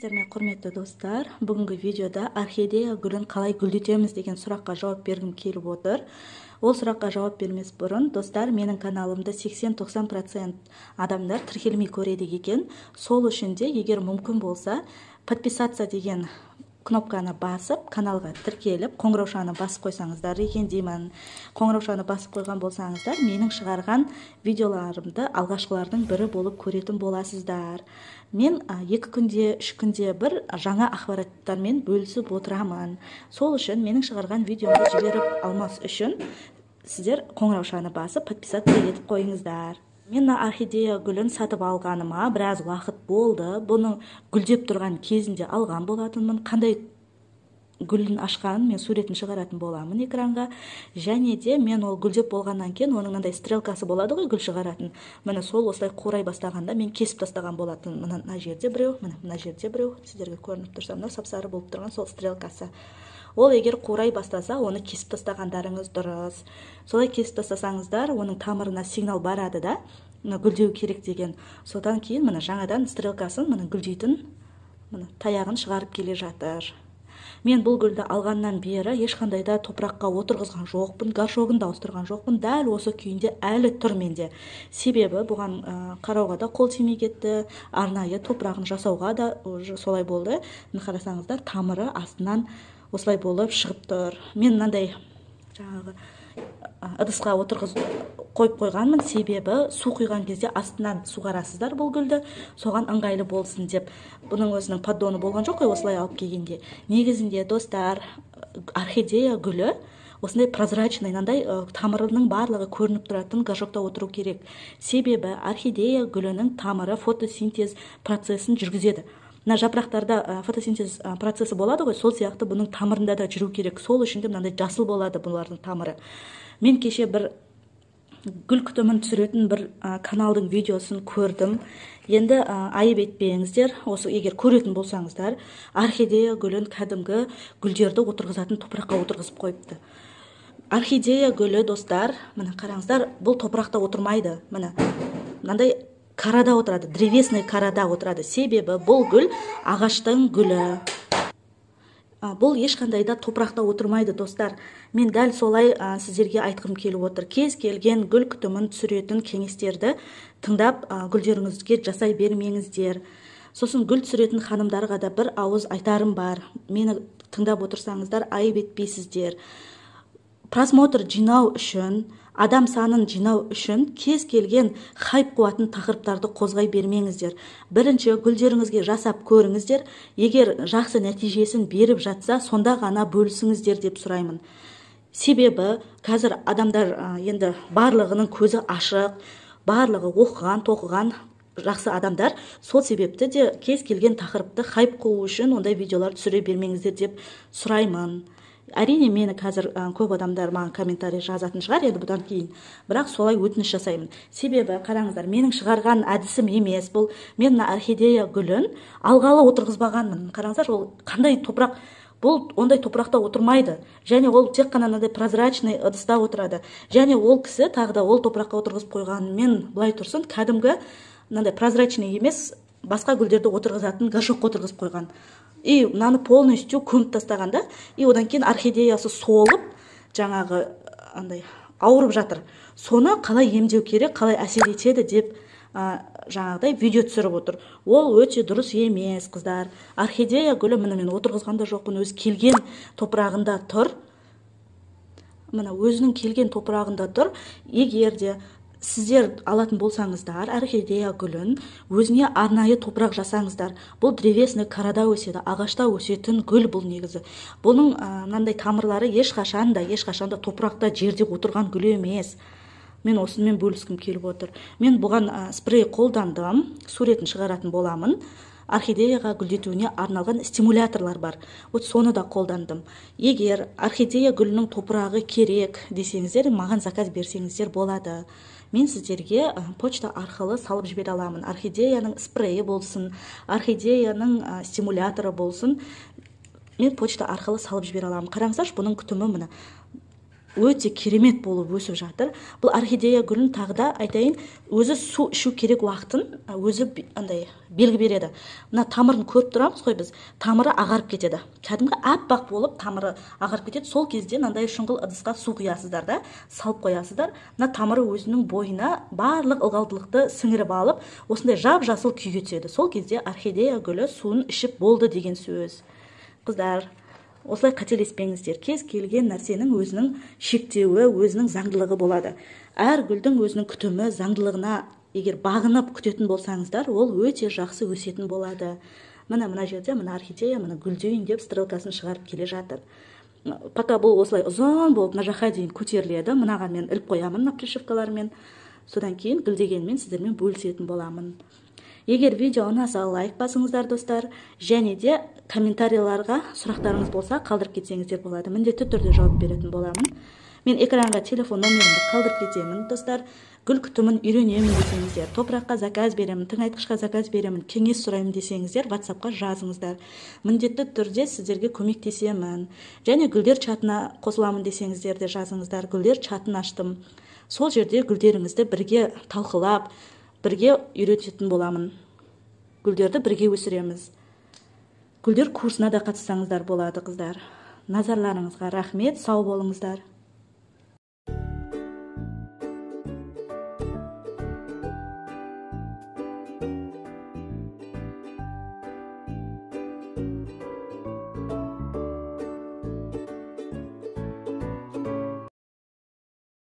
Сәлеметсіздер ме, құрметті достар? Бүгінгі видеода орхидея гүлін қалай гүлдетеміз деген сұраққа жауап бергім келіп отыр. Ол сұраққа жауап бермес бұрын, достар, менің каналымды 80-90% адамдар тіркелмей көреді екен. Сол үшін де, егер мүмкін болса, подписаться деген кнопканы басып, каналға тіркеліп, қоңыраушаны басып қойсаңыздар екен деймін. Қоңыраушаны басып қойған болсаңыздар, менің шығарған видеоларымды алғашқылардың бірі болып көретін боласыздар. Мен 2 күнде, 3 күнде бір жаңа ақпараттармен бөлісіп отырамын. Сол үшін менің шығарған видеомды жіберіп алмас үшін сіздер қоңыраушаны басып, подписаться етіп қойыңыздар. Мен орхидея гүлін сатып алғаныма біраз уақыт болды. Бұны гүлдеп тұрған кезінде алған болатынмын. Қандай гүлін ашқанын мен суретін шығаратын боламын экранға. Және де мен ол гүлдеп болғаннан кейін оның мынандай стрелкасы болады ғой, гүл шығаратын. Міне сол осылай қурай бастағанда мен кесіп тастаған болатын. Мына жерде біреу, мына жерде біреу. Сіздерге көрініп тұрса, мына сап-сары болып тұрған сол стрелкасы. Ол егер қурай бастаса, оны кесіп тастағандарыңыз дұрыс. Солай кесіп тастасаңыздар, оның тамырына сигнал барады да, гүлдеу керек деген. Содан кейін мына жаңадан стрелкасын, мына гүлдейтін таяғын шығарып келе жатыр. Мен бұл гүлді алғаннан бері ешқандай да топыраққа отырғызған жоқпын, горшогын да ауыстырған жоқпын. Дәл осы күйінде әлі тұр менде. Себебі бұған қарауға да қол тимей кетті, арнайы топырағын жасауға да солай болды. Қарасаңыздар, тамыры астынан осылай болып шығып тұр. Мен мынандай жаңағы ыдысқа қойып қойғанмын, себебі су құйған кезде астынан суғарасыздар бұл гүлді, соған ыңғайлы болсын деп. Бұның өзінің поддоны болған жоқ қой, осылай алып келгенде. Негізінде, достар, орхидея гүлі осындай прозрачный, мынандай тамырының барлығы көрініп тұратын горшокта отыру керек. Себебі орхидея гүлінің тамыры фотосинтез процесін жүргізеді. Мына жапырақтарда фотосинтез процесі болады ғой, сол сияқты бұның тамырында да жүру керек. Сол үшін де мынандай жасыл болады бұлардың тамыры. Мен кеше бір гүл күтімін түсіретін бір каналдың видеосын көрдім. Енді айып етпеңіздер, осы егер көретін болсаңыздар, орхидея гүлін кәдімгі гүлдерді отырғызатын топыраққа отырғызып қойыпты. Орхидея гүлі, достар, міне қараңыздар, бұл топырақта отырмайды. Міне мынандай қарада отырады, древесный қарада отырады. Себебі бұл гүл ағаштың гүлі. Бұл ешқандай да топырақта отырмайды, достар. Мен дәл солай сіздерге айтқым келіп отыр. Кез келген гүл күтімін түсіретін кеңестерді тыңдап гүлдеріңізге жасай бермеңіздер. Сосын гүл түсіретін ханымдарға да бір ауыз айтарым бар. Мені тыңдап отырсаңыздар, айып етпейсіздер. Просмотр жинау үшін, адам санын жинау үшін кез келген хайп қуатын тақырыптарды қозғай бермеңіздер. Бірінші, гүлдеріңізге жасап көріңіздер. Егер жақсы нәтижесін беріп жатса, сонда ғана бөлісіңіздер деп сұраймын. Себебі қазір адамдар енді барлығының көзі ашық, барлығы оқыған, тоқыған жақсы адамдар. Сол себепті де кез келген тақырыпты хайп қуу үшін ондай видеолар түсіре бермеңіздер деп сұраймын. Әрине, мені қазір көп адамдар маған комментарий жазатын шығар еді бұдан кейін. Бірақ солай өтініш жасаймын. Себебі, қараңыздар, менің шығарған әдісім емес бұл. Мен орхидея гүлін алғалы отырғызбағанмын. Қараңыздар, ол қандай топырақ, бұл ондай топырақта отырмайды. Және ол тек қана мынандай прозрачный ыдыста отырады. Және ол кісі тағы да ол топыраққа отырғызып қойғанымен былай тұрсын, кәдімгі мынандай прозрачный емес, басқа гүлдерді отырғызатын горшокқа отырғызып қойған. И мынаны полностью көміп тастағанда, и одан кейін орхидеясы солып, жаңағы ауырып жатыр. Соны қалай емдеу керек, қалай әсер етеді деп жаңағыдай видео түсіріп отыр. Ол өте дұрыс емес, қыздар. Орхидея гүлі міне мен отырғызғанда жоқпын, өз келген топырағында тұр. Міне өзінің келген топырағында тұр. Егер де сіздер алатын болсаңыздар, орхидея гүлін өзіне арнайы топырақ жасаңыздар. Бұл древесный қарада өседі, ағашта өсетін гүл бұл негізі. Бұның мынандай тамырлары ешқашан да топырақта жерде отырған гүл емес. Мен осымен бөліскім келіп отыр. Мен бұған спрей қолдандым, суретін шығаратын боламын. Орхидеяға гүлдетуіне арналған стимуляторлар бар. Вот соны да қолдандым. Егер орхидея гүлінің топырағы керек десеңіздер, маған заказ берсеңіздер болады. Мен сіздерге почта арқылы салып жібере аламын. Орхидеяның спрейі болсын, орхидеяның стимуляторы болсын, мен почта арқылы салып жібере аламын. Қараңыздаршы, бұның күтімі міне өте керемет болып өсіп жатыр. Бұл орхидея гүлін тағы да айтайын, өзі су ішу керек уақытын өзі андай белгі береді. Мына тамырын көріп тұрамыз ғой біз, тамыры ағарып кетеді. Кәдімгі аппақ болып тамыры ағарып кетеді. Сол кезде мынандай шұңғыл ыдысқа су құясыздар да, салып қоясыздар. Мына тамыры өзінің бойына барлық ылғалдылықты сіңіріп алып, осындай жап-жасыл күйге түседі. Сол кезде орхидея гүлі суын ішіп болды деген сөз. Қыздар, осылай қателеспеңіздер. Кез келген нәрсенің өзінің шектеуі, өзінің заңдылығы болады. Әр гүлдің өзінің күтімі, заңдылығына егер бағынып күтетін болсаңыздар, ол өте жақсы өсетін болады. Мына жерде мына орхидея мына гүлдейін деп стрелкасын шығарып келе жатыр. Пока бұл осылай ұзын болып мына жаққа дейін көтеріледі, мынаған мен іліп қоямын мына пришивкалармен. Содан кейін гүлдегенмен сіздермен бөлісетін боламын. Егер видео ұнаса лайк басыңыздар достар, және де комментарийларға сұрақтарыңыз болса қалдырып кетсеңіздер болады. Міндетті түрде жауап беретін боламын. Мен экранға телефон номерімді қалдырып кетемін достар. Гүл күтімін үйренемін десеңіздер, топыраққа заказ беремін, тыңайтқышқа заказ беремін, кеңес сұраймын десеңіздер, WhatsApp-қа жазыңыздар. Міндетті түрде сіздерге көмектесемін. Және гүлдер чатына қосыламын десеңіздер де жазыңыздар. Гүлдер чатын аштым. Сол жерде гүлдеріңізді бірге талқылап, бірге үйрететін боламын. Гүлдерді бірге өсіреміз. Гүлдер курсына да қатыссаңыздар болады, қыздар. Назарларыңызға рахмет, сау болыңыздар.